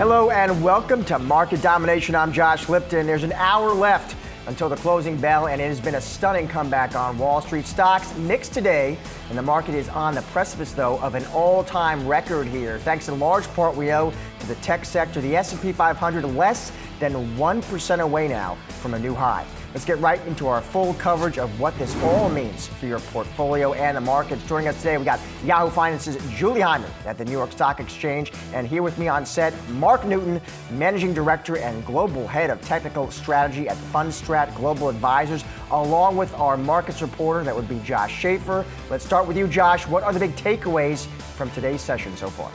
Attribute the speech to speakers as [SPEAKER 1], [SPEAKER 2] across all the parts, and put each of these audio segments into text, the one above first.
[SPEAKER 1] Hello and welcome to Market Domination. I'm Josh Lipton. There's an hour left until the closing bell, and it has been a stunning comeback on Wall Street. Stocks mixed today, and the market is on the precipice, though, of an all-time record here. Thanks in large part, we owe to the tech sector. The S&P 500 less than 1% away now from a new high. Let's get right into our full coverage of what this all means for your portfolio and the markets. Joining us today, we got Yahoo Finance's Julie Hyman at the New York Stock Exchange. And here with me on set, Mark Newton, Managing Director and Global Head of Technical Strategy at Fundstrat Global Advisors, along with our markets reporter, that would be Josh Schaefer. Let's start with you, Josh. What are the big takeaways from today's session so far?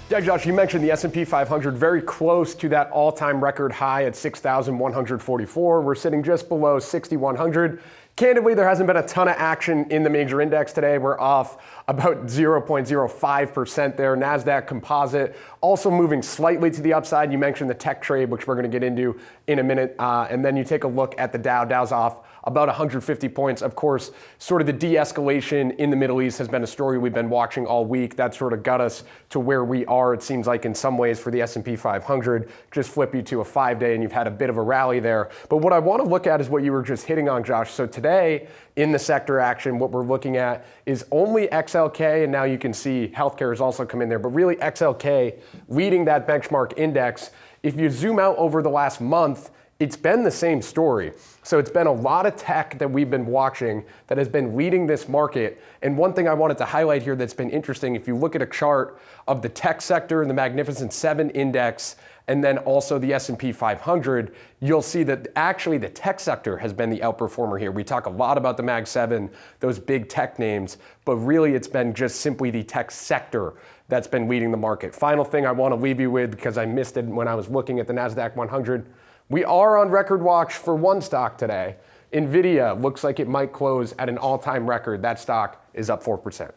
[SPEAKER 2] Yeah, Josh, you mentioned the S&P 500 very close to that all-time record high at 6,144. We're sitting just below 6,100. Candidly, there hasn't been a ton of action in the major index today. We're off about 0.05% there. NASDAQ Composite also moving slightly to the upside. You mentioned the tech trade, which we're going to get into in a minute. And then you take a look at the Dow. Dow's off about 150 points. Of course, sort of the de-escalation in the Middle East has been a story we've been watching all week. That sort of got us to where we are, it seems like, in some ways for the S&P 500. Just flip you to a 5-day and you've had a bit of a rally there. But what I want to look at is what you were just hitting on, Josh. So today, in the sector action, what we're looking at is only XLK, and now you can see healthcare has also come in there, but really XLK leading that benchmark index. If you zoom out over the last month, it's been the same story. So it's been a lot of tech that we've been watching that has been leading this market. And one thing I wanted to highlight here that's been interesting, if you look at a chart of the tech sector and the Magnificent 7 index, and then also the S&P 500, you'll see that actually the tech sector has been the outperformer here. We talk a lot about the Mag 7, those big tech names, but really it's been just simply the tech sector that's been leading the market. Final thing I want to leave you with, because I missed it when I was looking at the NASDAQ 100, we are on record watch for one stock today. Nvidia looks like it might close at an all-time record. That stock is up 4%.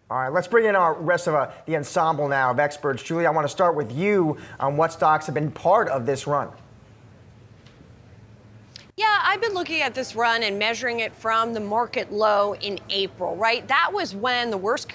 [SPEAKER 1] All right, let's bring in our rest of the ensemble now of experts. Julie, I want to start with you on what stocks have been part of this run.
[SPEAKER 3] Yeah, I've been looking at this run and measuring it from the market low in April, right? That was when the worst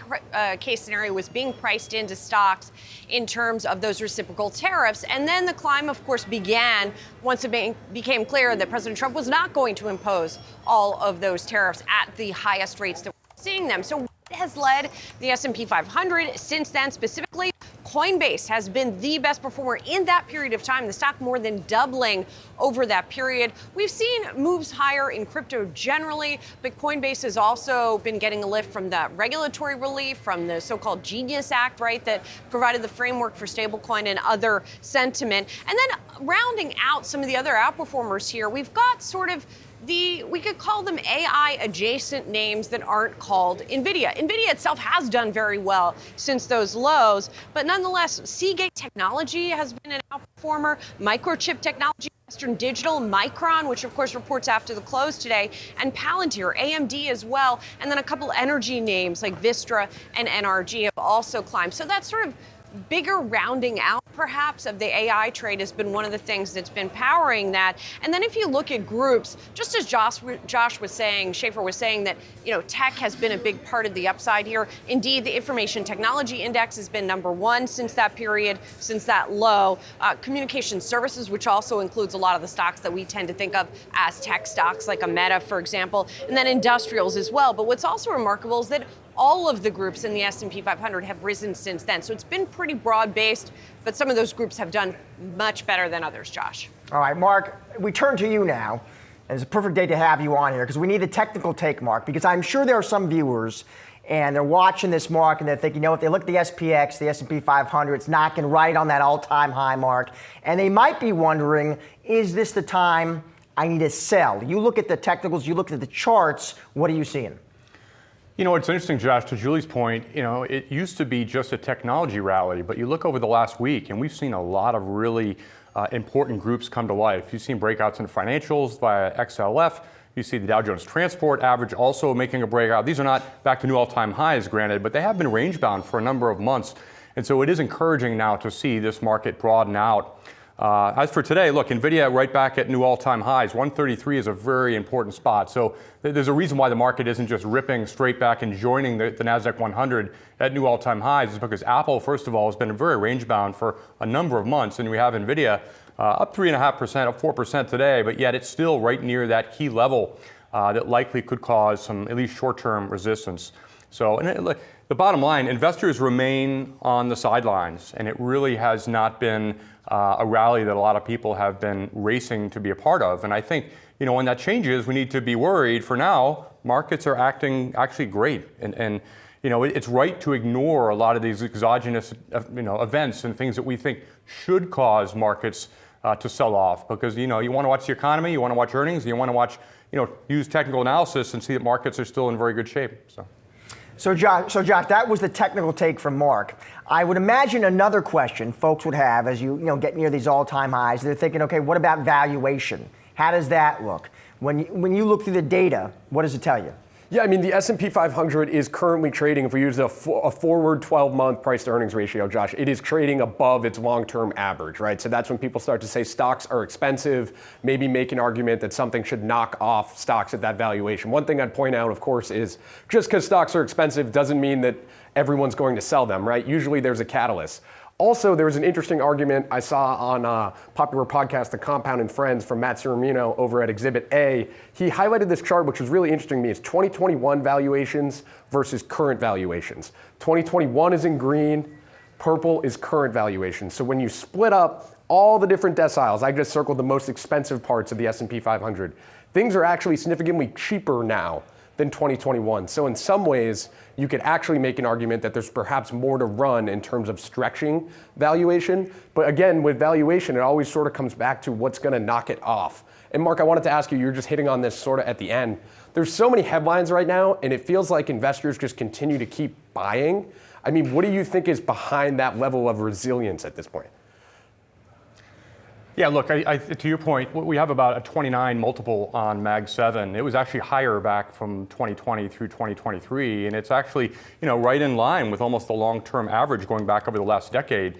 [SPEAKER 3] case scenario was being priced into stocks in terms of those reciprocal tariffs. And then the climb, of course, began once it became clear that President Trump was not going to impose all of those tariffs at the highest rates that we're seeing them. So what has led the S&P 500 since then? Specifically, Coinbase has been the best performer in that period of time, the stock more than doubling over that period. We've seen moves higher in crypto generally, but Coinbase has also been getting a lift from the regulatory relief, from the so-called Genius Act, right, that provided the framework for stablecoin and other sentiment. And then rounding out some of the other outperformers here, we've got sort of we could call them AI adjacent names that aren't called Nvidia. Nvidia itself has done very well since those lows, but nonetheless, Seagate Technology has been an outperformer, Microchip Technology, Western Digital, Micron, which of course reports after the close today, and Palantir, AMD as well, and then a couple energy names like Vistra and NRG have also climbed. So that's sort of bigger rounding out, perhaps, of the AI trade has been one of the things that's been powering that. And then if you look at groups, just as Josh was saying, Schaefer was saying that, tech has been a big part of the upside here. Indeed, the Information Technology Index has been number one since that period, since that low. Communication services, which also includes a lot of the stocks that we tend to think of as tech stocks, like a Meta, for example, and then industrials as well. But what's also remarkable is that all of the groups in the S&P 500 have risen since then. So it's been pretty broad-based, but some of those groups have done much better than others, Josh.
[SPEAKER 1] All right, Mark, we turn to you now. And it's a perfect day to have you on here because we need a technical take, Mark, because I'm sure there are some viewers and they're watching this mark and they're thinking, if they look at the SPX, the S&P 500, it's knocking right on that all-time high mark. And they might be wondering, is this the time I need to sell? You look at the technicals, you look at the charts, what are you seeing?
[SPEAKER 4] It's interesting, Josh, to Julie's point, it used to be just a technology rally, but you look over the last week and we've seen a lot of really important groups come to life. You've seen breakouts in financials via XLF. You see the Dow Jones Transport Average also making a breakout. These are not back to new all-time highs, granted, but they have been range-bound for a number of months. And so it is encouraging now to see this market broaden out. As for today, look, Nvidia right back at new all-time highs. 133 is a very important spot. So there's a reason why the market isn't just ripping straight back and joining the NASDAQ 100 at new all-time highs. It's because Apple, first of all, has been very range-bound for a number of months, and we have Nvidia up 3.5%, up 4% today, but yet it's still right near that key level that likely could cause some at least short-term resistance. So the bottom line, investors remain on the sidelines, and it really has not been a rally that a lot of people have been racing to be a part of. And I think, when that changes, we need to be worried. For now, markets are acting actually great. And it's right to ignore a lot of these exogenous events and things that we think should cause markets to sell off. Because, you want to watch the economy, you want to watch earnings, you want to watch, use technical analysis and see that markets are still in very good shape.
[SPEAKER 1] So Josh, that was the technical take from Mark. I would imagine another question folks would have as you get near these all-time highs. They're thinking, okay, what about valuation? How does that look? When you look through the data, what does it tell you?
[SPEAKER 2] Yeah, I mean, the S&P 500 is currently trading, if we use a forward 12-month price-to-earnings ratio, Josh, it is trading above its long-term average, right? So that's when people start to say stocks are expensive, maybe make an argument that something should knock off stocks at that valuation. One thing I'd point out, of course, is just because stocks are expensive doesn't mean that everyone's going to sell them, right? Usually there's a catalyst. Also, there was an interesting argument I saw on a popular podcast, The Compound and Friends, from Matt Ciaramino over at Exhibit A. He highlighted this chart, which was really interesting to me. It's 2021 valuations versus current valuations. 2021 is in green, purple is current valuations. So when you split up all the different deciles, I just circled the most expensive parts of the S&P 500, things are actually significantly cheaper now than 2021. So in some ways, you could actually make an argument that there's perhaps more to run in terms of stretching valuation. But again, with valuation, it always sort of comes back to what's going to knock it off. And Mark, I wanted to ask you, you're just hitting on this sort of at the end. There's so many headlines right now, and it feels like investors just continue to keep buying. I mean, what do you think is behind that level of resilience at this point?
[SPEAKER 4] Yeah, look, to your point, we have about a 29 multiple on Mag 7. It was actually higher back from 2020 through 2023, and it's actually, right in line with almost the long-term average going back over the last decade.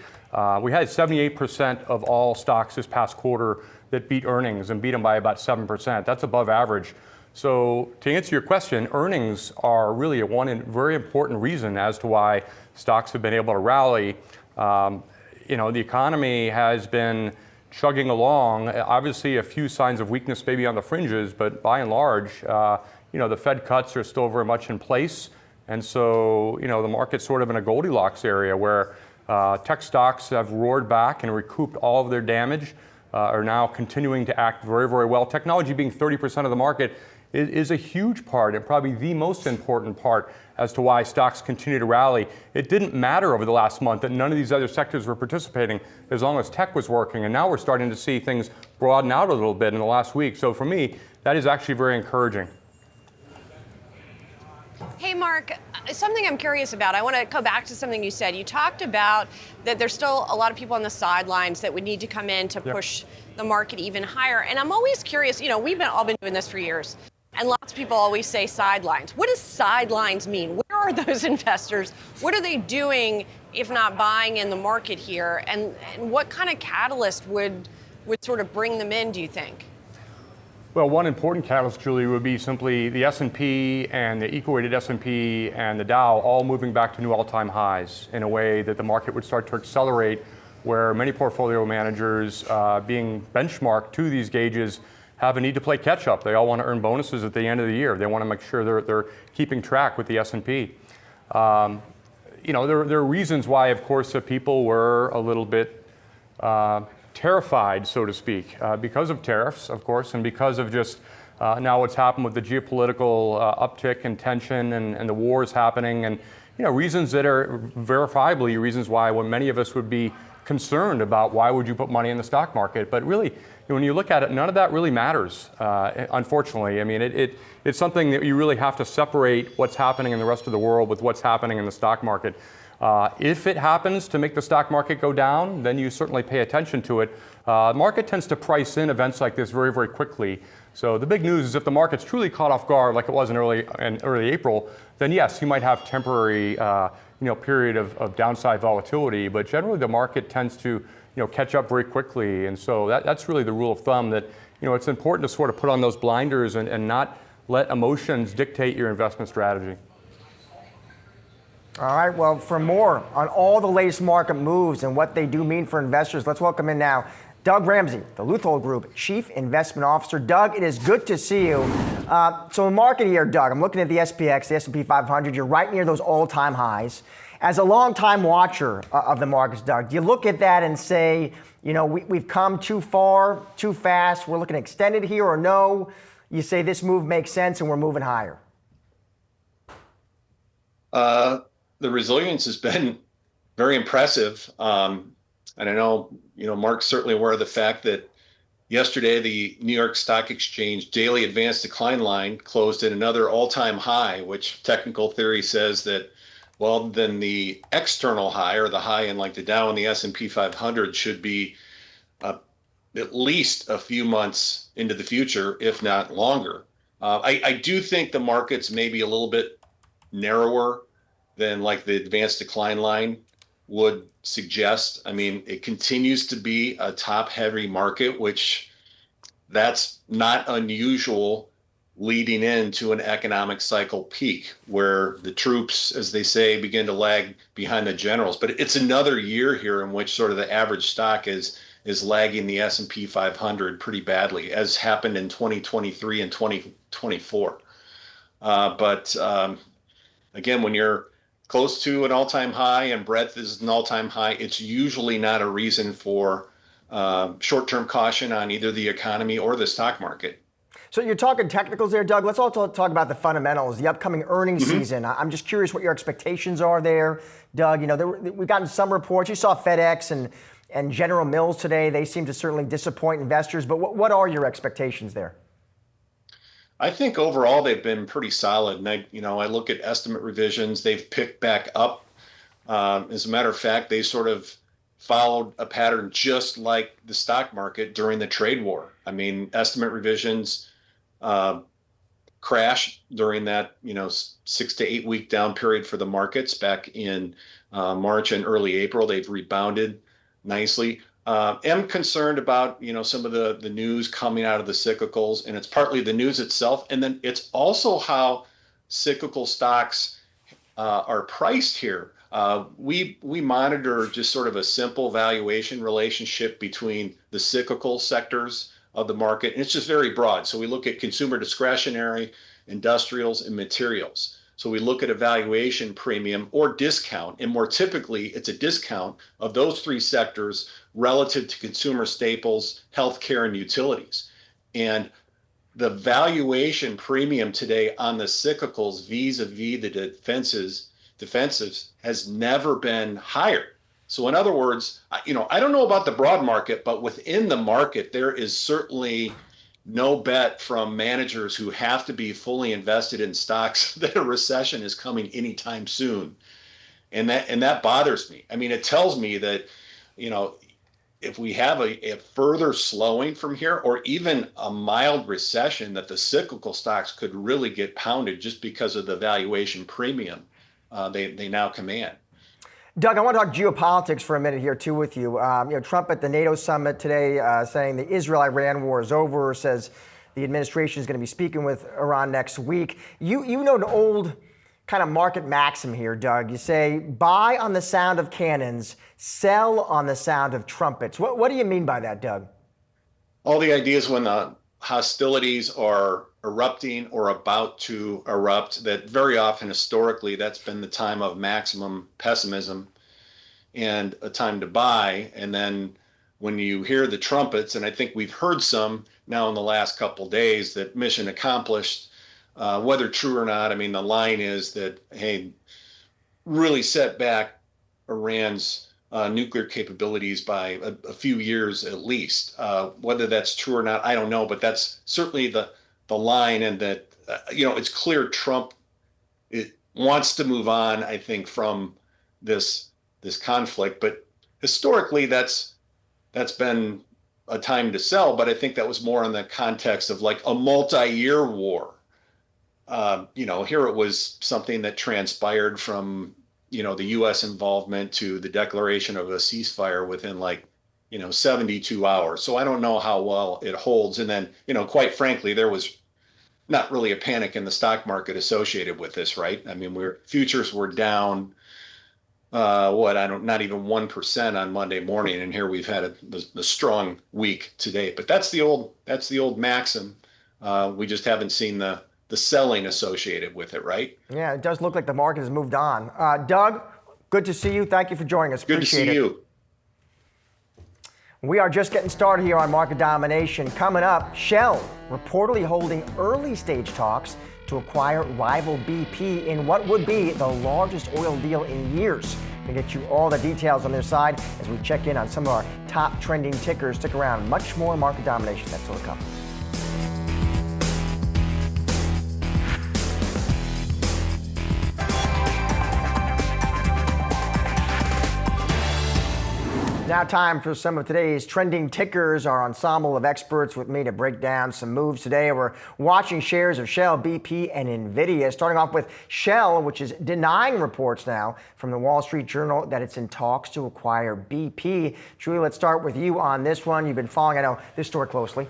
[SPEAKER 4] We had 78% of all stocks this past quarter that beat earnings and beat them by about 7%. That's above average. So to answer your question, earnings are really one very important reason as to why stocks have been able to rally. The economy has been chugging along. Obviously, a few signs of weakness maybe on the fringes, but by and large, the Fed cuts are still very much in place. And so, the market's sort of in a Goldilocks area where tech stocks have roared back and recouped all of their damage, are now continuing to act very, very well. Technology being 30% of the market is a huge part and probably the most important part as to why stocks continue to rally. It didn't matter over the last month that none of these other sectors were participating as long as tech was working. And now we're starting to see things broaden out a little bit in the last week. So for me, that is actually very encouraging.
[SPEAKER 3] Hey, Mark, something I'm curious about. I want to go back to something you said. You talked about that there's still a lot of people on the sidelines that would need to come in to push the market even higher. And I'm always curious, we've all been doing this for years. And lots of people always say sidelines. What does sidelines mean? Where are those investors? What are they doing, if not buying in the market here? And what kind of catalyst would sort of bring them in, do you think?
[SPEAKER 4] Well, one important catalyst, Julie, would be simply the S&P and the equal-weighted S&P and the Dow all moving back to new all-time highs in a way that the market would start to accelerate, where many portfolio managers being benchmarked to these gauges have a need to play catch-up. They all want to earn bonuses at the end of the year. They want to make sure they're keeping track with the S&P. There are reasons why, of course, people were a little bit terrified, so to speak, because of tariffs, of course, and because of just now what's happened with the geopolitical uptick and tension and the wars happening, and reasons that are verifiably reasons why many of us would be concerned about why would you put money in the stock market. But really, when you look at it, none of that really matters, unfortunately. I mean, it's something that you really have to separate what's happening in the rest of the world with what's happening in the stock market. If it happens to make the stock market go down, then you certainly pay attention to it. The market tends to price in events like this very, very quickly. So the big news is if the market's truly caught off guard like it was in early April, then yes, you might have temporary period of downside volatility. But generally, the market tends to catch up very quickly. And so that's really the rule of thumb, that it's important to sort of put on those blinders and not let emotions dictate your investment strategy.
[SPEAKER 1] All right, well, for more on all the latest market moves and what they do mean for investors, let's welcome in now Doug Ramsey, the Luthold Group Chief Investment Officer. Doug, it is good to see you. So the market here, Doug, I'm looking at the SPX, the S&P 500. You're right near those all-time highs. As a longtime watcher of the markets, Doug, do you look at that and say, we've come too far, too fast, we're looking extended here, or no, you say this move makes sense and we're moving higher?
[SPEAKER 5] The resilience has been very impressive. And I know, Mark's certainly aware of the fact that yesterday the New York Stock Exchange daily advanced decline line closed at another all-time high, which technical theory says that, well, then the external high, or the high in like the Dow and the S&P 500, should be at least a few months into the future, if not longer. I do think the market's maybe a little bit narrower than like the advanced decline line would suggest. I mean, it continues to be a top-heavy market, which that's not unusual leading into an economic cycle peak, where the troops, as they say, begin to lag behind the generals. But it's another year here in which sort of the average stock is lagging the S&P 500 pretty badly, as happened in 2023 and 2024. Again, when you're close to an all-time high and breadth is an all-time high, it's usually not a reason for short-term caution on either the economy or the stock market.
[SPEAKER 1] So you're talking technicals there, Doug. Let's also talk about the fundamentals, the upcoming earnings season. I'm just curious what your expectations are there, Doug. We've gotten some reports. You saw FedEx and General Mills today. They seem to certainly disappoint investors. But what are your expectations there?
[SPEAKER 5] I think overall they've been pretty solid. And I look at estimate revisions. They've picked back up. As a matter of fact, they sort of followed a pattern just like the stock market during the trade war. I mean, estimate revisions crashed during that 6 to 8 week down period for the markets back in March and early April. They've rebounded nicely. Am concerned about some of the news coming out of the cyclicals, and it's partly the news itself, and then it's also how cyclical stocks are priced here. We monitor just sort of a simple valuation relationship between the cyclical sectors of the market, and it's just very broad. So we look at consumer discretionary, industrials, and materials. So we look at a valuation premium or discount, and more typically it's a discount of those three sectors relative to consumer staples, healthcare, and utilities. And the valuation premium today on the cyclicals vis-a-vis the defensives has never been higher. So in other words, I don't know about the broad market, but within the market, there is certainly no bet from managers who have to be fully invested in stocks that a recession is coming anytime soon. And that bothers me. I mean, it tells me that, if we have a further slowing from here, or even a mild recession, that the cyclical stocks could really get pounded just because of the valuation premium they now command.
[SPEAKER 1] Doug, I want to talk geopolitics for a minute here too with you. Trump at the NATO summit today saying the Israel-Iran war is over, says the administration is going to be speaking with Iran next week. You know an old kind of market maxim here, Doug. You say, buy on the sound of cannons, sell on the sound of trumpets. What do you mean by that, Doug?
[SPEAKER 5] All the ideas when the hostilities are erupting or about to erupt, that very often historically that's been the time of maximum pessimism and a time to buy. And then when you hear the trumpets, and I think we've heard some now in the last couple of days, that mission accomplished, whether true or not, I mean, the line is that, hey, really set back Iran's nuclear capabilities by a few years at least. Whether that's true or not, I don't know, but that's certainly the line, and that it's clear Trump wants to move on, I think, from this conflict. But historically, that's been a time to sell. But I think that was more in the context of like a multi-year war. Here it was something that transpired from the U.S. involvement to the declaration of a ceasefire within like 72 hours. So I don't know how well it holds. And then, quite frankly, there was not really a panic in the stock market associated with this, right? I mean, futures were down, not even 1% on Monday morning, and here we've had the strong week today. But that's the old maxim. We just haven't seen the selling associated with it, right?
[SPEAKER 1] Yeah, it does look like the market has moved on. Doug, good to see you. Thank you for joining us.
[SPEAKER 5] Good to see you.
[SPEAKER 1] We are just getting started here on Market Domination. Coming up, Shell reportedly holding early stage talks to acquire rival BP in what would be the largest oil deal in years. We'll get you all the details on their side as we check in on some of our top trending tickers. Stick around. Much more Market Domination. That's still to come. Now time for some of today's trending tickers. Our ensemble of experts with me to break down some moves today. We're watching shares of Shell, BP, and Nvidia. Starting off with Shell, which is denying reports now from the Wall Street Journal that it's in talks to acquire BP. Julie, let's start with you on this one. You've been following, I know, this story closely.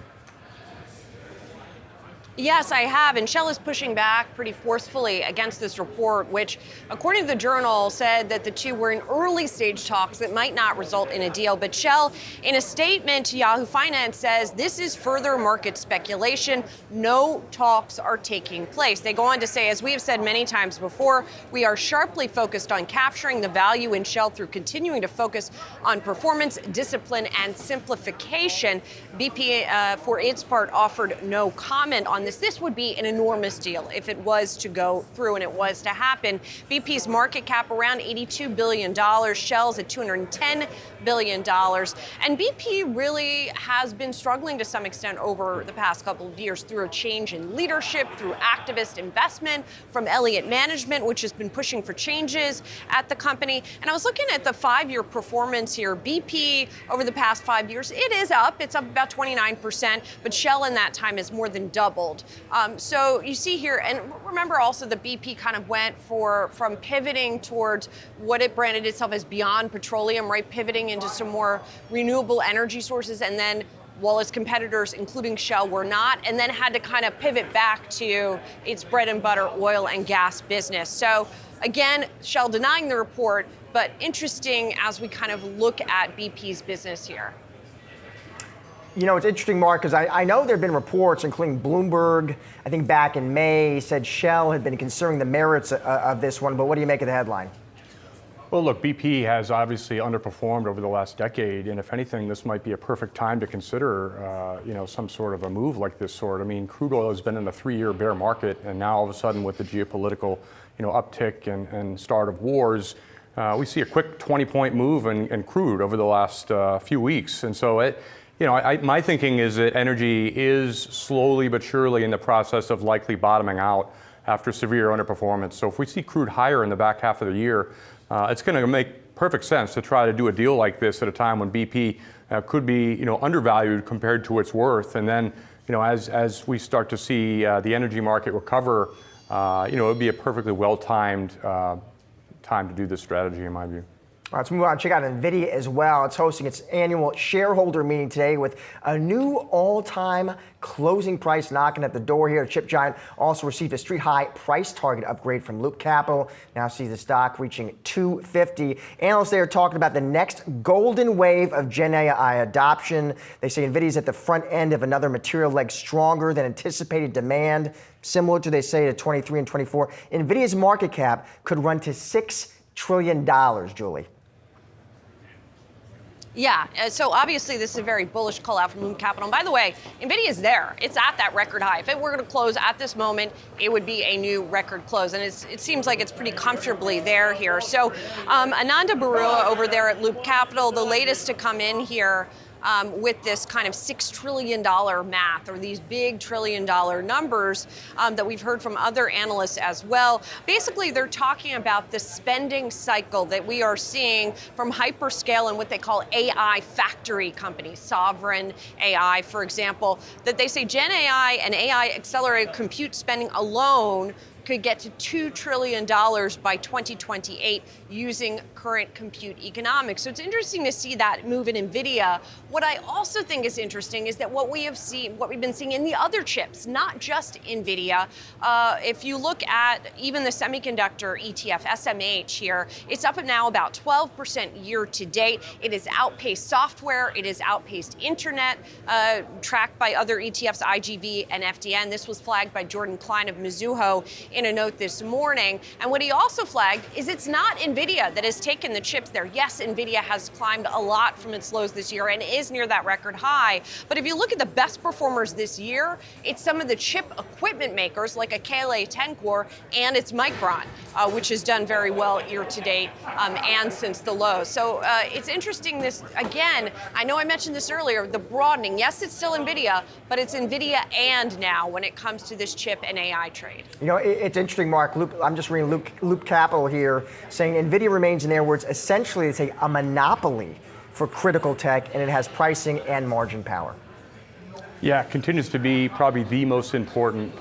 [SPEAKER 3] Yes, I have, and Shell is pushing back pretty forcefully against this report, which, according to the Journal, said that the two were in early stage talks that might not result in a deal. But Shell, in a statement to Yahoo Finance, says this is further market speculation. No talks are taking place. They go on to say, as we have said many times before, we are sharply focused on capturing the value in Shell through continuing to focus on performance, discipline, and simplification. BP, for its part, offered no comment on this. This would be an enormous deal if it was to go through and it was to happen. BP's market cap around $82 billion, Shell's at $210 billion. And BP really has been struggling to some extent over the past couple of years through a change in leadership, through activist investment from Elliott Management, which has been pushing for changes at the company. And I was looking at the 5-year performance here. BP over the past 5 years, it is up. It's up about 29%, but Shell in that time has more than doubled. So you see here, and remember also the BP kind of went from pivoting towards what it branded itself as beyond petroleum, right? Pivoting into some more renewable energy sources, and then while its competitors, including Shell, were not, and then had to kind of pivot back to its bread and butter oil and gas business. So again, Shell denying the report, but interesting as we kind of look at BP's business here.
[SPEAKER 1] You know, it's interesting, Mark, because I know there have been reports, including Bloomberg, I think back in May, said Shell had been considering the merits of this one, but what do you make of the headline?
[SPEAKER 4] Well, look, BP has obviously underperformed over the last decade, and if anything, this might be a perfect time to consider, some sort of a move like this sort. I mean, crude oil has been in a 3-year bear market, and now all of a sudden with the geopolitical, uptick and start of wars, we see a quick 20-point move in crude over the last few weeks, and so my thinking is that energy is slowly but surely in the process of likely bottoming out after severe underperformance. So if we see crude higher in the back half of the year, it's going to make perfect sense to try to do a deal like this at a time when BP could be, undervalued compared to its worth. And then, as we start to see the energy market recover, it would be a perfectly well-timed time to do this strategy, in my view.
[SPEAKER 1] All right, let's move on. Check out Nvidia as well. It's hosting its annual shareholder meeting today with a new all-time closing price knocking at the door here. The chip giant also received a street-high price target upgrade from Loop Capital. Now sees the stock reaching $250. Analysts there are talking about the next golden wave of Gen AI adoption. They say Nvidia's at the front end of another material leg stronger than anticipated demand, similar to, they say, to 23 and 24. Nvidia's market cap could run to $6 trillion, Julie.
[SPEAKER 3] Yeah, so obviously this is a very bullish call out from Loop Capital. And by the way, Nvidia is there. It's at that record high. If it were going to close at this moment, it would be a new record close. And it seems like it's pretty comfortably there here. So Ananda Barua over there at Loop Capital, the latest to come in here with this kind of $6 trillion math, or these big $1 trillion numbers that we've heard from other analysts as well. Basically, they're talking about the spending cycle that we are seeing from hyperscale and what they call AI factory companies, Sovereign AI, for example, that they say Gen AI and AI accelerated compute spending alone could get to $2 trillion by 2028 using current compute economics. So it's interesting to see that move in Nvidia. What I also think is interesting is that what we've been seeing in the other chips, not just Nvidia. If you look at even the semiconductor ETF, SMH here, it's up now about 12% year to date. It has outpaced software. It has outpaced internet, tracked by other ETFs, IGV and FDN. This was flagged by Jordan Klein of Mizuho in a note this morning. And what he also flagged is it's not Nvidia that has taken the chips there. Yes, Nvidia has climbed a lot from its lows this year and is near that record high. But if you look at the best performers this year, it's some of the chip equipment makers like a KLA-Tencor and it's Micron, which has done very well year to date and since the low. So it's interesting this, again, I know I mentioned this earlier, the broadening. Yes, it's still Nvidia, but it's Nvidia and now when it comes to this chip and AI trade.
[SPEAKER 1] You know, it's interesting, Mark. I'm just reading Loop Capital here saying Nvidia remains, in their words, essentially, they say, a monopoly for critical tech, and it has pricing and margin power.
[SPEAKER 4] Yeah, it continues to be probably the most important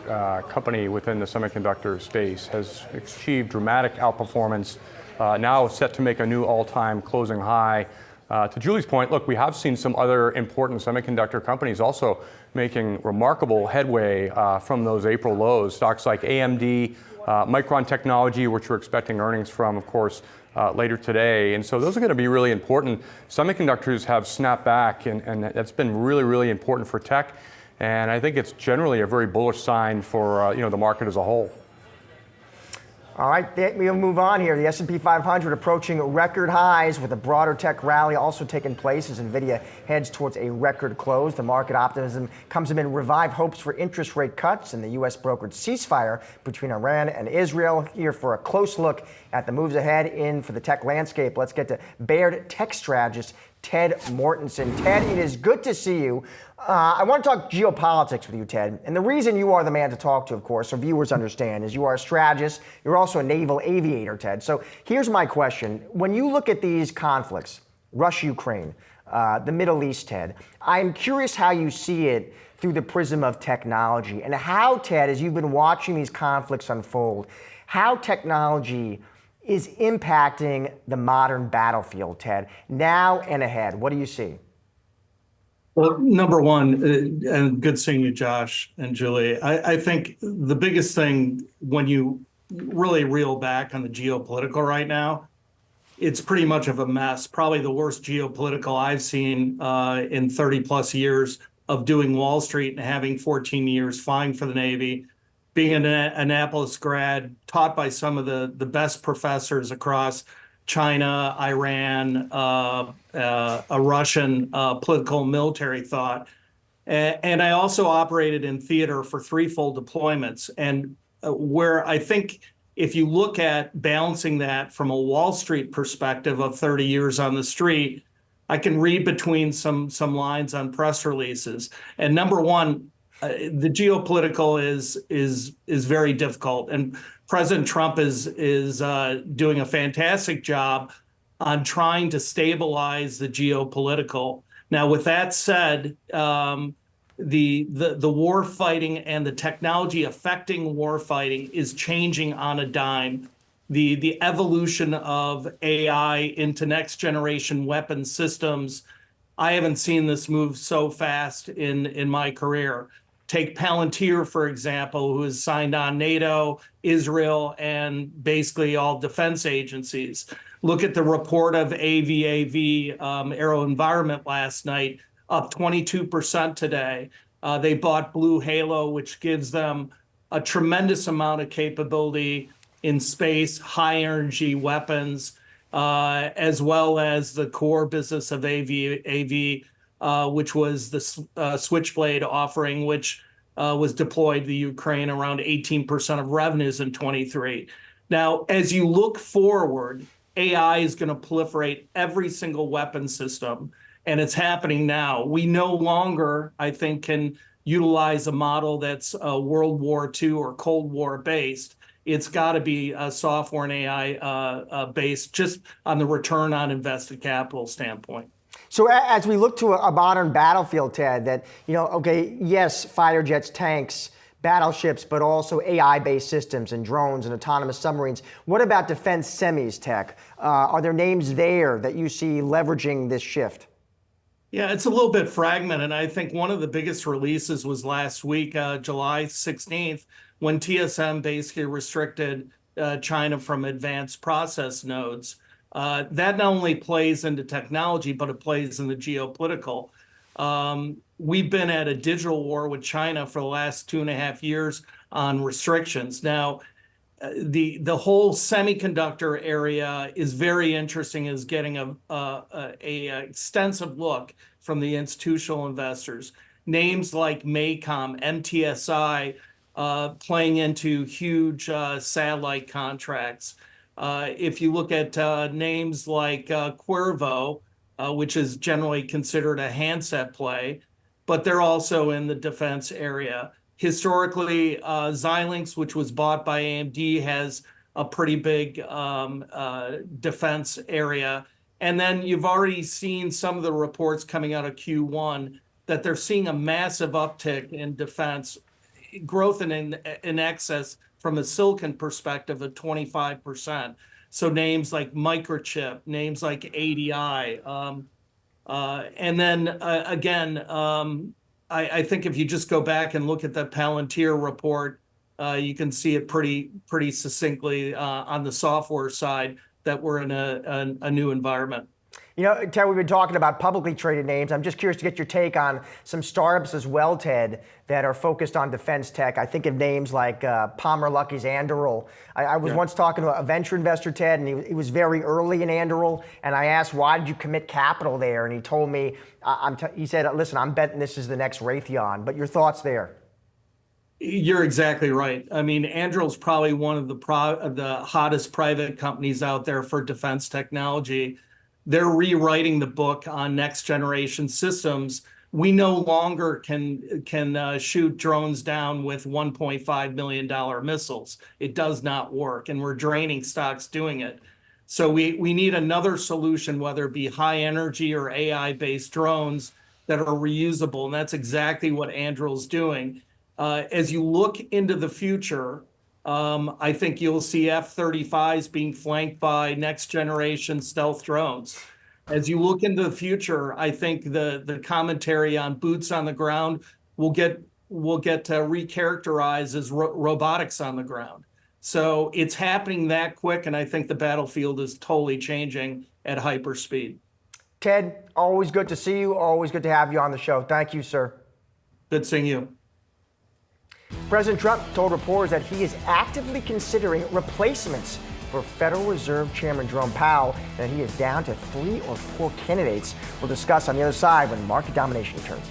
[SPEAKER 4] company within the semiconductor space, has achieved dramatic outperformance, now set to make a new all-time closing high. To Julie's point, look, we have seen some other important semiconductor companies also making remarkable headway from those April lows. Stocks like AMD, Micron Technology, which we're expecting earnings from, of course, later today. And so those are going to be really important. Semiconductors have snapped back, and that's been really, really important for tech. And I think it's generally a very bullish sign for the market as a whole.
[SPEAKER 1] All right, we'll move on here. The S&P 500 approaching record highs with a broader tech rally also taking place as Nvidia heads towards a record close. The market optimism comes amid revived hopes for interest rate cuts and the U.S. brokered ceasefire between Iran and Israel. Here for a close look at the moves ahead for the tech landscape, let's get to Baird tech strategist Ted Mortensen. Ted, it is good to see you. I want to talk geopolitics with you, Ted. And the reason you are the man to talk to, of course, so viewers understand, is you are a strategist. You're also a naval aviator, Ted. So here's my question. When you look at these conflicts, Russia-Ukraine, the Middle East, Ted, I'm curious how you see it through the prism of technology and how, Ted, as you've been watching these conflicts unfold, how technology is impacting the modern battlefield, Ted, now and ahead. What do you see?
[SPEAKER 6] Well, number one, and good seeing you, Josh and Julie. I think the biggest thing when you really reel back on the geopolitical right now, it's pretty much of a mess. Probably the worst geopolitical I've seen in 30 plus years of doing Wall Street and having 14 years flying for the Navy, being an Annapolis grad, taught by some of the best professors across China, Iran, a Russian political and military thought. And I also operated in theater for threefold deployments. And where I think if you look at balancing that from a Wall Street perspective of 30 years on the street, I can read between some lines on press releases. And number one, the geopolitical is very difficult, and President Trump is doing a fantastic job on trying to stabilize the geopolitical. Now, with that said, the war fighting and the technology affecting war fighting is changing on a dime. The evolution of AI into next generation weapon systems, I haven't seen this move so fast in my career. Take Palantir, for example, who has signed on NATO, Israel, and basically all defense agencies. Look at the report of AVAV, Aero Environment last night, up 22% today. They bought Blue Halo, which gives them a tremendous amount of capability in space, high energy weapons, as well as the core business of AV, which was the Switchblade offering, which was deployed to Ukraine around 18% of revenues in 23. Now, as you look forward, AI is going to proliferate every single weapon system, and it's happening now. We no longer, I think, can utilize a model that's World War II or Cold War based. It's got to be software and AI based, just on the return on invested capital standpoint.
[SPEAKER 1] So as we look to a modern battlefield, Ted, that, okay, yes, fighter jets, tanks, battleships, but also AI-based systems and drones and autonomous submarines. What about defense semis tech? Are there names there that you see leveraging this shift?
[SPEAKER 6] Yeah, it's a little bit fragmented. I think one of the biggest releases was last week, July 16th, when TSM basically restricted China from advanced process nodes. That not only plays into technology, but it plays in the geopolitical. We've been at a digital war with China for the last 2.5 years on restrictions. Now, the whole semiconductor area is very interesting, is getting a extensive look from the institutional investors. Names like MACOM, MTSI, playing into huge satellite contracts. If you look at names like Cuervo, which is generally considered a handset play, but they're also in the defense area. Historically, Xilinx, which was bought by AMD, has a pretty big defense area. And then you've already seen some of the reports coming out of Q1 that they're seeing a massive uptick in defense growth in excess from a silicon perspective of 25%. So names like Microchip, names like ADI. And then again, I think if you just go back and look at the Palantir report, you can see it pretty succinctly on the software side that we're in a new environment.
[SPEAKER 1] You know, Ted, we've been talking about publicly traded names. I'm just curious to get your take on some startups as well, Ted, that are focused on defense tech. I think of names like Palmer Luckey's Anduril. I was once talking to a venture investor, Ted, and he was very early in Anduril, and I asked, why did you commit capital there? And he told me, he said, listen, I'm betting this is the next Raytheon. But your thoughts there?
[SPEAKER 6] You're exactly right. I mean, Anduril's probably one of the hottest private companies out there for defense technology. They're rewriting the book on next generation systems. We no longer can shoot drones down with $1.5 million missiles. It does not work, and we're draining stocks doing it. So we need another solution, whether it be high energy or AI-based drones that are reusable, and that's exactly what Anduril's doing. As you look into the future, I think you'll see F-35s being flanked by next generation stealth drones. As you look into the future, I think the commentary on boots on the ground will get recharacterized as robotics on the ground. So it's happening that quick, and I think the battlefield is totally changing at hyperspeed.
[SPEAKER 1] Ted, always good to see you. Always good to have you on the show. Thank you, sir.
[SPEAKER 6] Good seeing you.
[SPEAKER 1] President Trump told reporters that he is actively considering replacements for Federal Reserve Chairman Jerome Powell, and he is down to 3 or 4 candidates. We'll discuss on the other side when Market Domination returns.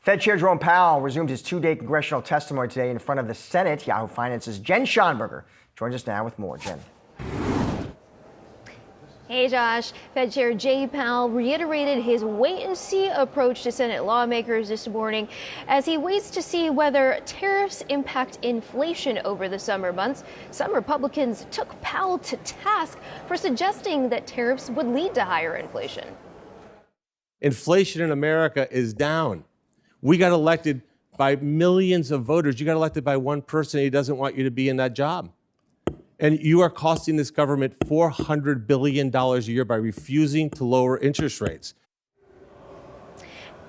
[SPEAKER 1] Fed Chair Jerome Powell resumed his 2-day congressional testimony today in front of the Senate. Yahoo Finance's Jen Schonberger joins us now with more. Jen.
[SPEAKER 7] Hey Josh, Fed Chair Jay Powell reiterated his wait-and-see approach to Senate lawmakers this morning as he waits to see whether tariffs impact inflation over the summer months. Some Republicans took Powell to task for suggesting that tariffs would lead to higher inflation.
[SPEAKER 8] Inflation in America is down. We got elected by millions of voters. You got elected by one person. He doesn't want you to be in that job. And you are costing this government $400 billion a year by refusing to lower interest rates.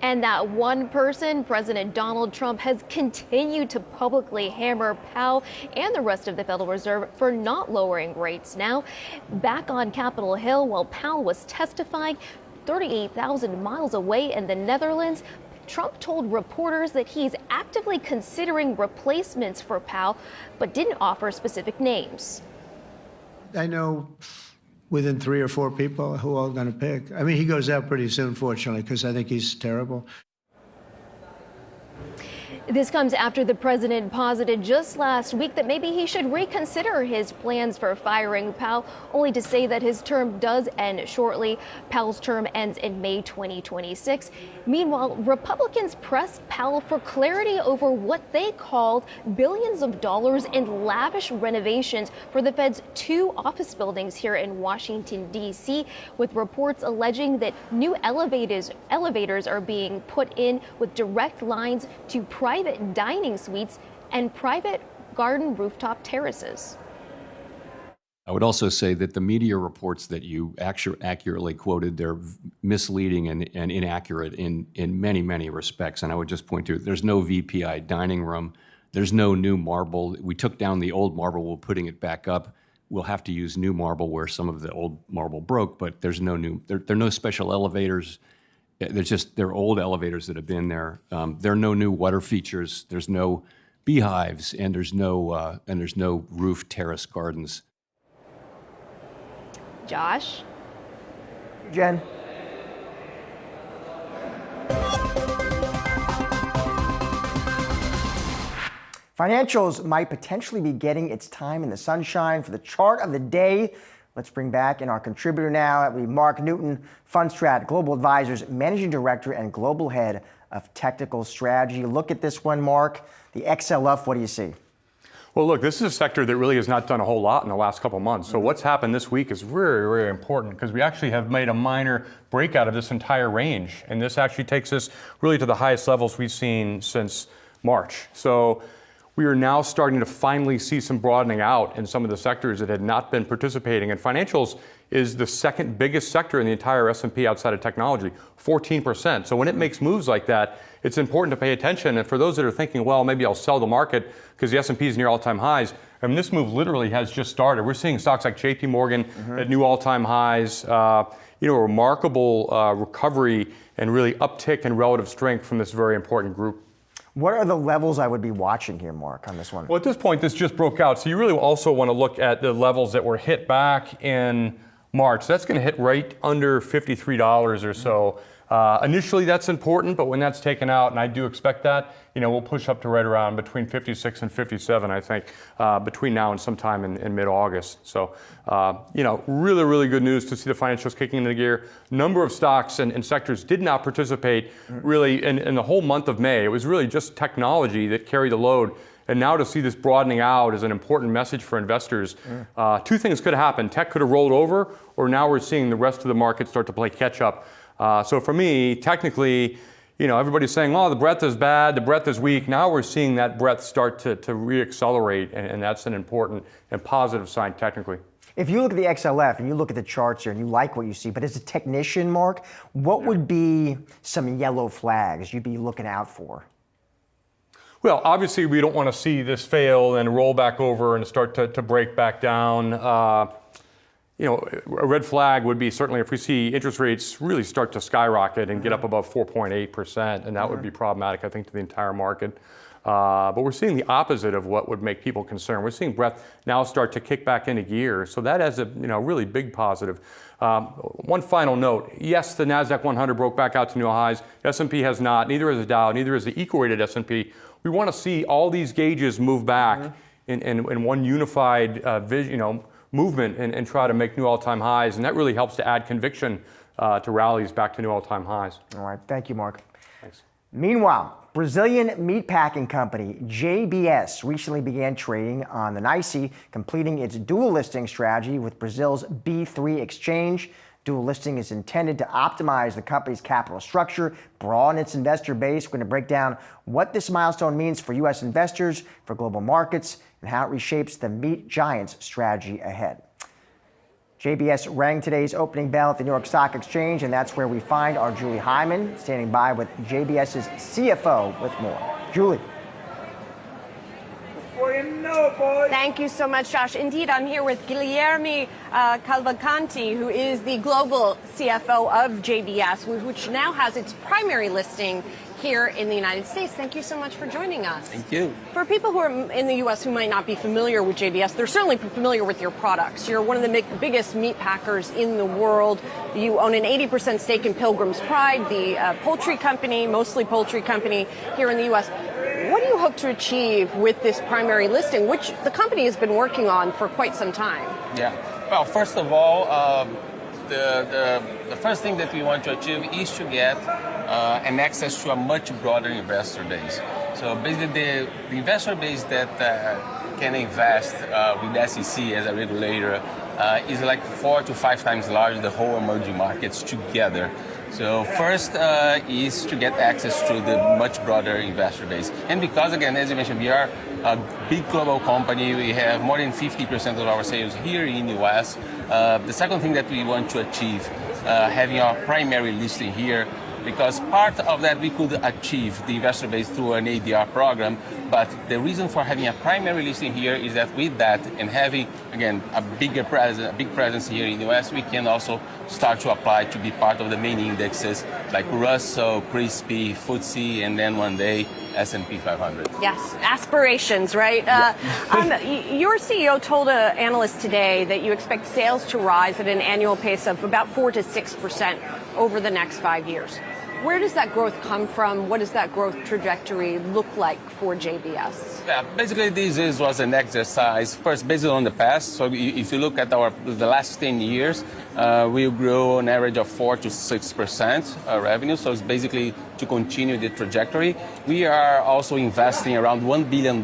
[SPEAKER 7] And that one person, President Donald Trump, has continued to publicly hammer Powell and the rest of the Federal Reserve for not lowering rates. Now, back on Capitol Hill while Powell was testifying 38,000 miles away in the Netherlands, Trump told reporters that he's actively considering replacements for Powell, but didn't offer specific names.
[SPEAKER 9] I know within 3 or 4 people who I'm going to pick. I mean, he goes out pretty soon, fortunately, because I think he's terrible.
[SPEAKER 7] This comes after the president posited just last week that maybe he should reconsider his plans for firing Powell, only to say that his term does end shortly. Powell's term ends in May 2026. Meanwhile, Republicans pressed Powell for clarity over what they called billions of dollars in lavish renovations for the Fed's 2 office buildings here in Washington, D.C., with reports alleging that new elevators are being put in with direct lines to private dining suites and private garden rooftop terraces.
[SPEAKER 10] I would also say that the media reports that you accurately quoted, they're misleading and inaccurate in many, many respects. And I would just point to, there's no VPI dining room. There's no new marble. We took down the old marble, we're putting it back up. We'll have to use new marble where some of the old marble broke, but there's no new, there are no special elevators. They're old elevators that have been there. There are no new water features. There's no beehives, and there's no roof terrace gardens.
[SPEAKER 7] Josh?
[SPEAKER 1] Jen? Financials might potentially be getting its time in the sunshine. For the chart of the day, let's bring back in our contributor now. That would be Mark Newton, Fundstrat Global Advisors Managing Director and Global Head of Technical Strategy. Look at this one, Mark. The XLF, what do you see?
[SPEAKER 4] Well, look, this is a sector that really has not done a whole lot in the last couple of months. So what's happened this week is very, very important because we actually have made a minor breakout of this entire range. And this actually takes us really to the highest levels we've seen since March. So we are now starting to finally see some broadening out in some of the sectors that had not been participating. And financials is the second biggest sector in the entire S&P outside of technology, 14%. So when it makes moves like that, it's important to pay attention. And for those that are thinking, well, maybe I'll sell the market because the S&P is near all-time highs, I mean, this move literally has just started. We're seeing stocks like JP Morgan at new all-time highs, a remarkable recovery and really uptick in relative strength from this very important group.
[SPEAKER 1] What are the levels I would be watching here, Mark, on this one?
[SPEAKER 4] Well, at this point, this just broke out. So you really also want to look at the levels that were hit back in March. That's going to hit right under $53 or so. Initially, that's important, but when that's taken out, and I do expect that, we'll push up to right around between 56 and 57, I think, between now and sometime in mid-August. So, really, really good news to see the financials kicking into gear. Number of stocks and sectors did not participate really in the whole month of May. It was really just technology that carried the load. And now to see this broadening out is an important message for investors. 2 things could have happened. Tech could have rolled over, or now we're seeing the rest of the market start to play catch up. So for me, technically, everybody's saying, oh, the breadth is bad, the breadth is weak. Now we're seeing that breadth start to reaccelerate, and that's an important and positive sign technically.
[SPEAKER 1] If you look at the XLF and you look at the charts here and you like what you see, but as a technician, Mark, what would be some yellow flags you'd be looking out for?
[SPEAKER 4] Well, obviously, we don't want to see this fail and roll back over and start to break back down. A red flag would be certainly if we see interest rates really start to skyrocket and get up above 4.8%, and that would be problematic, I think, to the entire market. But we're seeing the opposite of what would make people concerned. We're seeing breadth now start to kick back into gear, so that has a really big positive. One final note: yes, the Nasdaq 100 broke back out to new highs. S&P has not. Neither has the Dow. Neither has the equal-weighted S&P. We want to see all these gauges move back in one unified movement and try to make new all-time highs, and that really helps to add conviction to rallies back to new all-time highs.
[SPEAKER 1] All right, thank you, Mark.
[SPEAKER 4] Thanks.
[SPEAKER 1] Meanwhile, Brazilian meatpacking company JBS recently began trading on the NYSE, completing its dual listing strategy with Brazil's B3 exchange. Dual listing is intended to optimize the company's capital structure, broaden its investor base. We're going to break down what this milestone means for U.S. investors, for global markets, and how it reshapes the meat giant's strategy ahead. JBS rang today's opening bell at the New York Stock Exchange, and that's where we find our Julie Hyman standing by with JBS's CFO with more. Julie.
[SPEAKER 3] Thank you so much, Josh. Indeed, I'm here with Guilherme Cavalcanti, who is the global CFO of JBS, which now has its primary listing here in the United States. Thank you so much for joining us.
[SPEAKER 11] Thank you.
[SPEAKER 3] For people who are in the U.S. who might not be familiar with JBS, they're certainly familiar with your products. You're one of the biggest meat packers in the world. You own an 80% stake in Pilgrim's Pride, the poultry company, mostly poultry company here in the U.S. what do you hope to achieve with this primary listing, which the company has been working on for quite some time?
[SPEAKER 11] Yeah. Well, first of all, the first thing that we want to achieve is to get an access to a much broader investor base. So basically, the investor base that can invest with SEC as a regulator is like 4 to 5 times larger the whole emerging markets together. So first is to get access to the much broader investor base. And because, again, as you mentioned, we are a big global company. We have more than 50% of our sales here in the US. The second thing that we want to achieve, having our primary listing here, because part of that we could achieve the investor base through an ADR program, but the reason for having a primary listing here is that with that and having, again, a big presence here in the US, we can also start to apply to be part of the main indexes like Russell, CRSP, FTSE, and then one day S&P 500.
[SPEAKER 3] Yes, aspirations, right? Your CEO told analysts today that you expect sales to rise at an annual pace of about 4 to 6% over the next 5 years. Where does that growth come from? What does that growth trajectory look like for JBS?
[SPEAKER 11] Yeah, basically this was an exercise, first based on the past. So if you look at the last 10 years, we grew an average of 4 to 6% revenue. So it's basically to continue the trajectory. We are also investing around $1 billion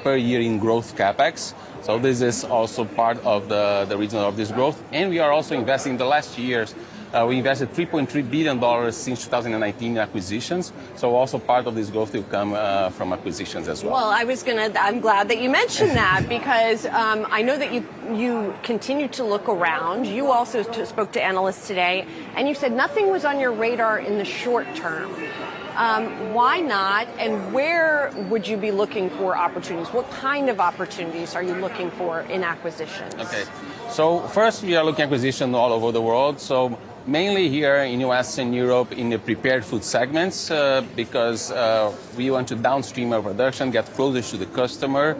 [SPEAKER 11] per year in growth CapEx. So this is also part of the reason of this growth. And we are also investing in the last years. We invested $3.3 billion since 2019 in acquisitions. So also part of this growth will come from acquisitions as well.
[SPEAKER 3] Well, I'm glad that you mentioned that because I know that you continue to look around. You also spoke to analysts today and you said nothing was on your radar in the short term. Why not? And where would you be looking for opportunities? What kind of opportunities are you looking for in acquisitions?
[SPEAKER 11] Okay. So first, we are looking at acquisition all over the world. So mainly here in US and Europe in the prepared food segments because we want to downstream our production, get closer to the customer,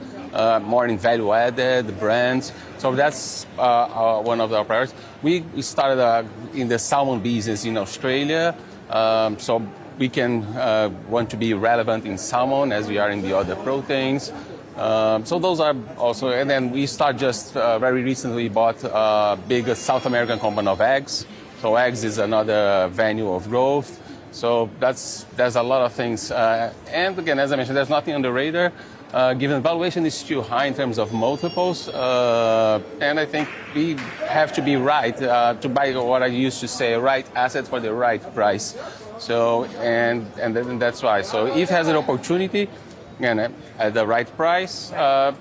[SPEAKER 11] more in value added, brands. So that's one of our priorities. We started in the salmon business in Australia. So we can want to be relevant in salmon as we are in the other proteins. So those are also, and then we just very recently bought a big South American company of eggs. So eggs is another venue of growth. So there's a lot of things. And again, as I mentioned, there's nothing on the radar. Given valuation is too high in terms of multiples. And I think we have to be right to buy what I used to say, right asset for the right price. So, and that's why. So if it has an opportunity, again, at the right price,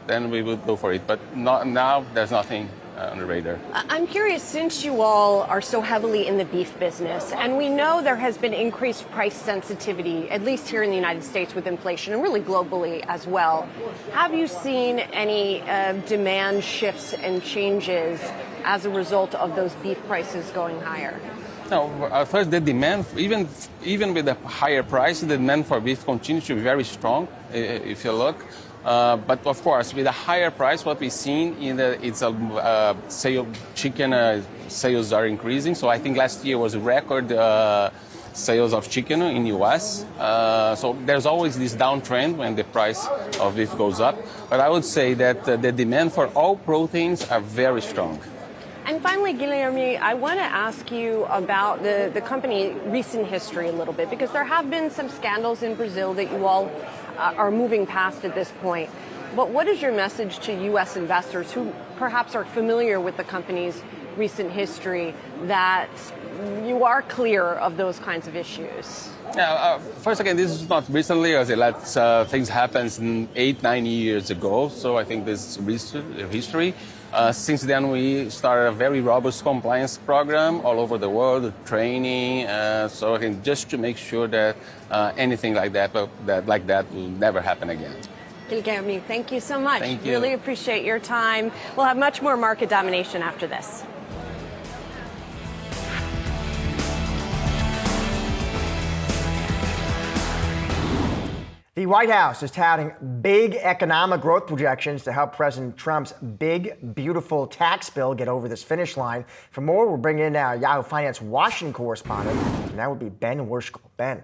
[SPEAKER 11] then we would go for it. But not now, there's nothing on the radar.
[SPEAKER 3] I'm curious, since you all are so heavily in the beef business, and we know there has been increased price sensitivity, at least here in the United States with inflation, and really globally as well, have you seen any demand shifts and changes as a result of those beef prices going higher?
[SPEAKER 11] No, first the demand, even with the higher price, the demand for beef continues to be very strong, if you look. But of course, with a higher price, what we've seen chicken sales are increasing. So I think last year was a record sales of chicken in the US. So there's always this downtrend when the price of beef goes up. But I would say that the demand for all proteins are very strong.
[SPEAKER 3] And finally, Guilherme, I want to ask you about the company recent history a little bit, because there have been some scandals in Brazil that you all are moving past at this point. But what is your message to U.S. investors who perhaps are familiar with the company's recent history that you are clear of those kinds of issues?
[SPEAKER 11] Yeah, first, again, this is not recently, as things happened 8-9 years ago. So I think this is history. Since then, we started a very robust compliance program all over the world, training. So again, just to make sure that anything like that will never happen again.
[SPEAKER 3] Guilherme, thank you so much.
[SPEAKER 11] Thank you.
[SPEAKER 3] Really appreciate your time. We'll have much more market domination after this.
[SPEAKER 1] The White House is touting big economic growth projections to help President Trump's big, beautiful tax bill get over this finish line. For more, we'll bring in our Yahoo Finance Washington correspondent, and that would be Ben Worschel. Ben.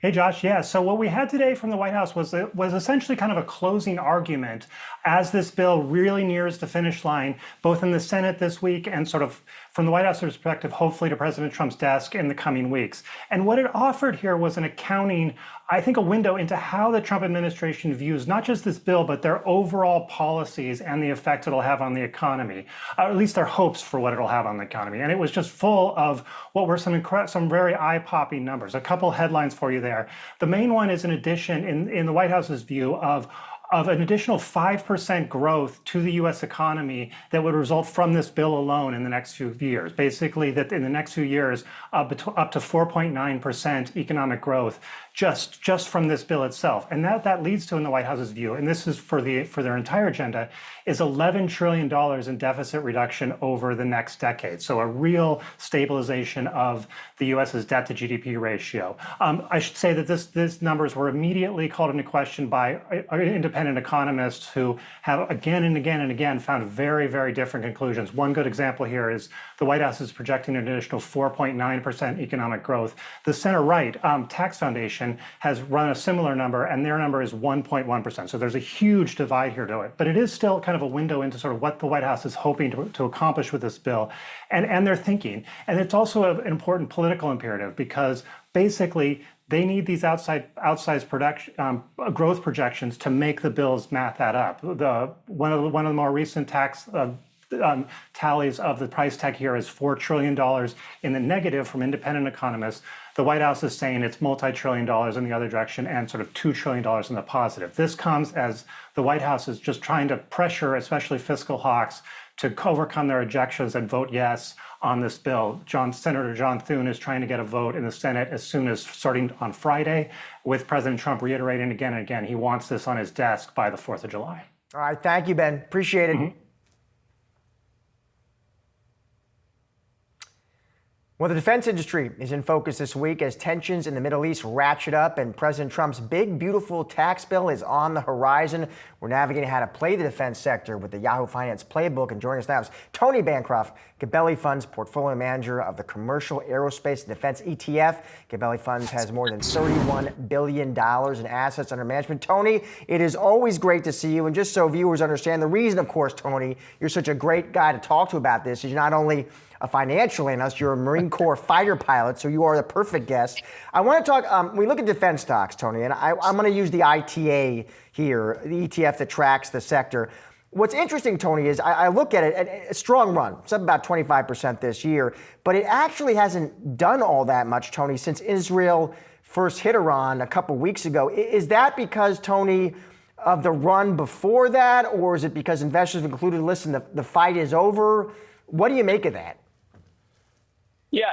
[SPEAKER 12] Hey, Josh. Yeah. So what we had today from the White House was essentially kind of a closing argument as this bill really nears the finish line, both in the Senate this week and sort of from the White House perspective, hopefully to President Trump's desk in the coming weeks. And what it offered here was an accounting, I think, a window into how the Trump administration views not just this bill, but their overall policies and the effect it'll have on the economy, or at least their hopes for what it'll have on the economy. And it was just full of what were some very eye-popping numbers. A couple headlines for you there. The main one is an addition in the White House's view of an additional 5% growth to the U.S. economy that would result from this bill alone in the next few years. Basically, that in the next few years, up to 4.9% economic growth just from this bill itself. And that leads to, in the White House's view, and this is for their entire agenda, is $11 trillion in deficit reduction over the next decade. So a real stabilization of the U.S.'s debt to GDP ratio. I should say that these numbers were immediately called into question by independent economists who have again and again and again found very, very different conclusions. One good example here is the White House is projecting an additional 4.9% economic growth. The center-right Tax Foundation has run a similar number, and their number is 1.1%. So there's a huge divide here to it. But it is still kind of a window into sort of what the White House is hoping to accomplish with this bill and their thinking. And it's also an important political imperative because basically they need these outsized growth projections to make the bill's math add up. One of the more recent tax tallies of the price tag here is $4 trillion in the negative from independent economists. The White House is saying it's multi-trillion dollars in the other direction and sort of $2 trillion in the positive. This comes as the White House is just trying to pressure, especially fiscal hawks, to overcome their objections and vote yes on this bill. Senator John Thune is trying to get a vote in the Senate as soon as starting on Friday, with President Trump reiterating again and again he wants this on his desk by the 4th of July.
[SPEAKER 1] All right, thank you, Ben. Appreciate it.
[SPEAKER 12] Mm-hmm.
[SPEAKER 1] Well, the defense industry is in focus this week as tensions in the Middle East ratchet up and President Trump's big, beautiful tax bill is on the horizon. We're navigating how to play the defense sector with the Yahoo Finance playbook. And joining us now is Tony Bancroft, Gabelli Funds portfolio manager of the Commercial Aerospace and Defense ETF. Gabelli Funds has more than $31 billion in assets under management. Tony, it is always great to see you. And just so viewers understand, the reason, of course, Tony, you're such a great guy to talk to about this is you're not only a financial analyst, you're a Marine Corps fighter pilot, so you are the perfect guest. I want to talk, we look at defense stocks, Tony, and I'm going to use the ITA here, the ETF that tracks the sector. What's interesting, Tony, is I look at it, a strong run. It's up about 25% this year, but it actually hasn't done all that much, Tony, since Israel first hit Iran a couple weeks ago. Is that because, Tony, of the run before that, or is it because investors have concluded, listen, the fight is over? What do you make of that?
[SPEAKER 13] Yeah,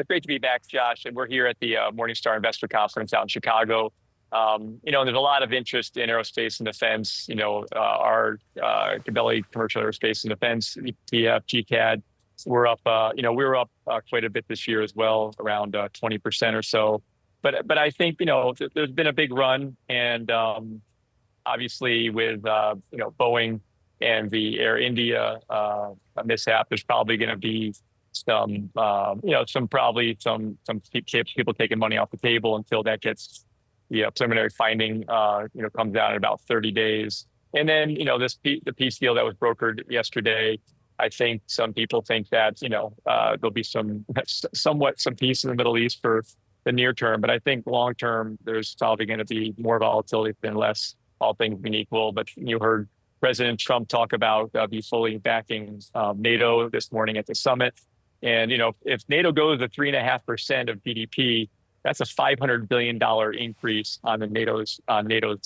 [SPEAKER 13] great to be back, Josh. And we're here at the Morningstar Investor Conference out in Chicago. There's a lot of interest in aerospace and defense. Our Gabelli Commercial Aerospace and Defense ETF, GCAD, we're up. We were up quite a bit this year as well, around 20% or so. But I think there's been a big run, and obviously with Boeing and the Air India mishap, there's probably going to be some people taking money off the table until that gets the preliminary finding comes out in about 30 days. And then the peace deal that was brokered yesterday, I think some people think that there'll be some peace in the Middle East for the near term, but I think long term there's probably going to be more volatility than less, all things being equal. But you heard President Trump talk about be fully backing NATO this morning at the summit. And, if NATO goes to 3.5% of GDP, that's a $500 billion increase on NATO's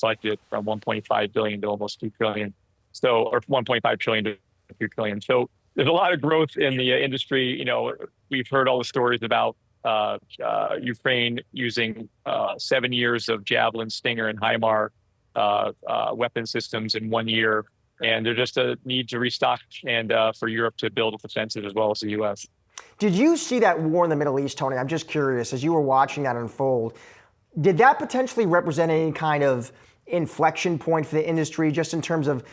[SPEAKER 13] budget from 1.5 billion to almost 2 trillion. Or 1.5 trillion to 2 trillion. So there's a lot of growth in the industry. We've heard all the stories about Ukraine using 7 years of Javelin, Stinger, and HIMAR weapon systems in 1 year. And there's just a need to restock and for Europe to build its defenses as well as the U.S.
[SPEAKER 1] Did you see that war in the Middle East, Tony? I'm just curious, as you were watching that unfold, did that potentially represent any kind of inflection point for the industry, just in terms of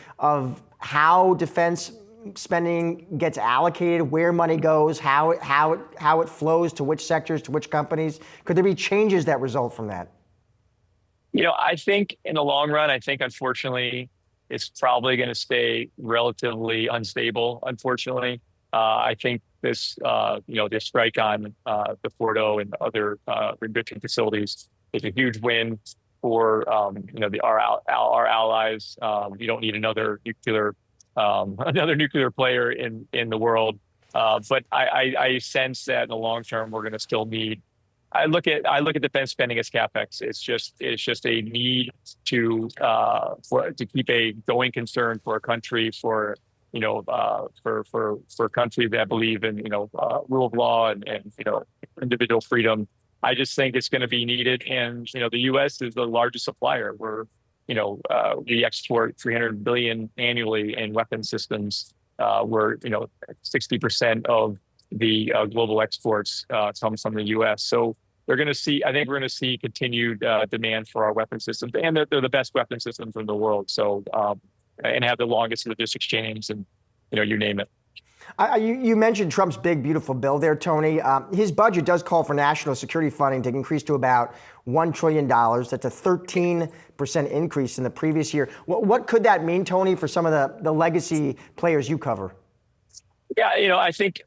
[SPEAKER 1] how defense spending gets allocated, where money goes, how it flows to which sectors, to which companies? Could there be changes that result from that?
[SPEAKER 13] I think in the long run, unfortunately, it's probably going to stay relatively unstable. Unfortunately, I think this, this strike on the Fordo and other enrichment facilities is a huge win for our allies. You don't need another nuclear player in the world. But I sense that in the long term, we're going to still need. I look at defense spending as capex. It's just a need to keep a going concern for a country, for countries that believe in rule of law and individual freedom. I just think it's going to be needed, and the U.S. is the largest supplier. We export $300 billion annually in weapon systems. We're 60% of the global exports comes from the U.S. So I think we're going to see continued demand for our weapon systems, and they're the best weapon systems in the world. So and have the longest logistics chains, and you name it.
[SPEAKER 1] You mentioned Trump's big, beautiful bill there, Tony. His budget does call for national security funding to increase to about $1 trillion. That's a 13% increase in the previous year. What could that mean, Tony, for some of the legacy players you cover?
[SPEAKER 13] Yeah, I think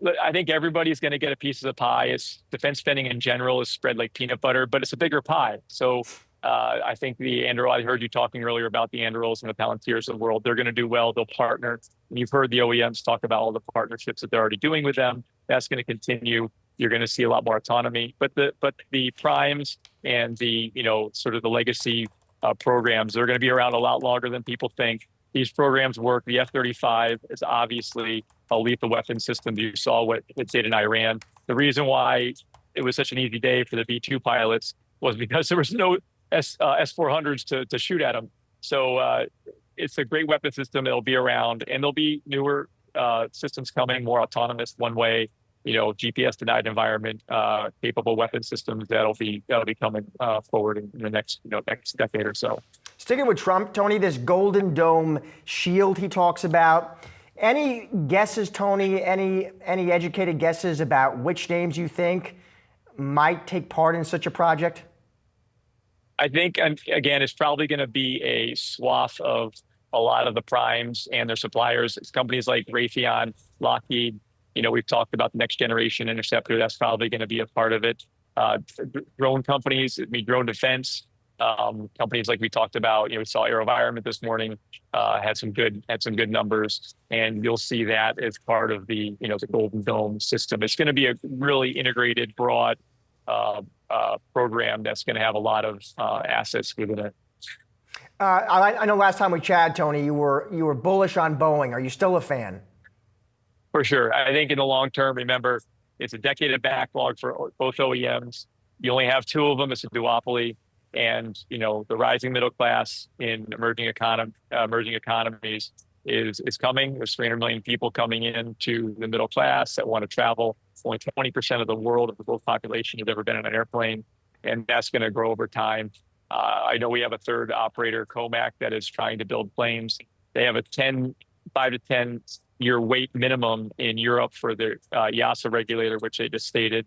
[SPEAKER 13] everybody's going to get a piece of the pie. It's defense spending in general is spread like peanut butter, but it's a bigger pie. So I think I heard you talking earlier about the Andurils and the Palantirs of the world. They're going to do well. They'll partner. And you've heard the OEMs talk about all the partnerships that they're already doing with them. That's going to continue. You're going to see a lot more autonomy. But the primes and the sort of the legacy programs, they're going to be around a lot longer than people think. These programs work. The F-35 is obviously a lethal weapon system. You saw what it did in Iran. The reason why it was such an easy day for the B-2 pilots was because there was no S-400s to shoot at them. So it's a great weapon system. It'll be around, and there'll be newer systems coming, more autonomous, one-way, GPS denied environment capable weapon systems that'll be coming forward in the next decade or so.
[SPEAKER 1] Sticking with Trump, Tony, this Golden Dome shield he talks about. Any guesses, Tony? Any educated guesses about which names you think might take part in such a project?
[SPEAKER 13] I think, again, it's probably going to be a swath of a lot of the primes and their suppliers. It's companies like Raytheon, Lockheed. We've talked about the next generation interceptor. That's probably going to be a part of it. Drone companies, drone defense companies like we talked about. We saw AeroVironment this morning had some good numbers, and you'll see that as part of the the Golden Dome system. It's going to be a really integrated, broad program that's going to have a lot of assets within it.
[SPEAKER 1] I know last time we chatted, Tony, you were bullish on Boeing. Are you still a fan?
[SPEAKER 13] For sure. I think in the long term, remember, it's a decade of backlog for both OEMs. You only have two of them. It's a duopoly. And, the rising middle class in emerging economies is coming. There's 300 million people coming into the middle class that want to travel. Only 20% of the world population has ever been in an airplane, and that's going to grow over time. I know we have a third operator, Comac, that is trying to build planes. They have a 5 to 10 year wait minimum in Europe for their EASA regulator, which they just stated,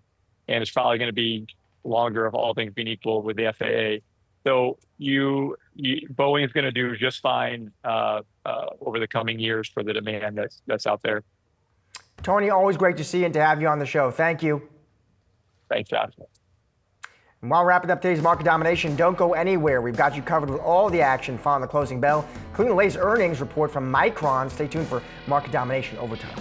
[SPEAKER 13] and it's probably going to be longer if all things being equal with the FAA. So Boeing is going to do just fine over the coming years for the demand that's out there.
[SPEAKER 1] Tony, always great to see you and to have you on the show. Thank you.
[SPEAKER 13] Thanks, Josh.
[SPEAKER 1] And while wrapping up today's Market Domination, don't go anywhere. We've got you covered with all the action following the closing bell, including the latest earnings report from Micron. Stay tuned for Market Domination Overtime.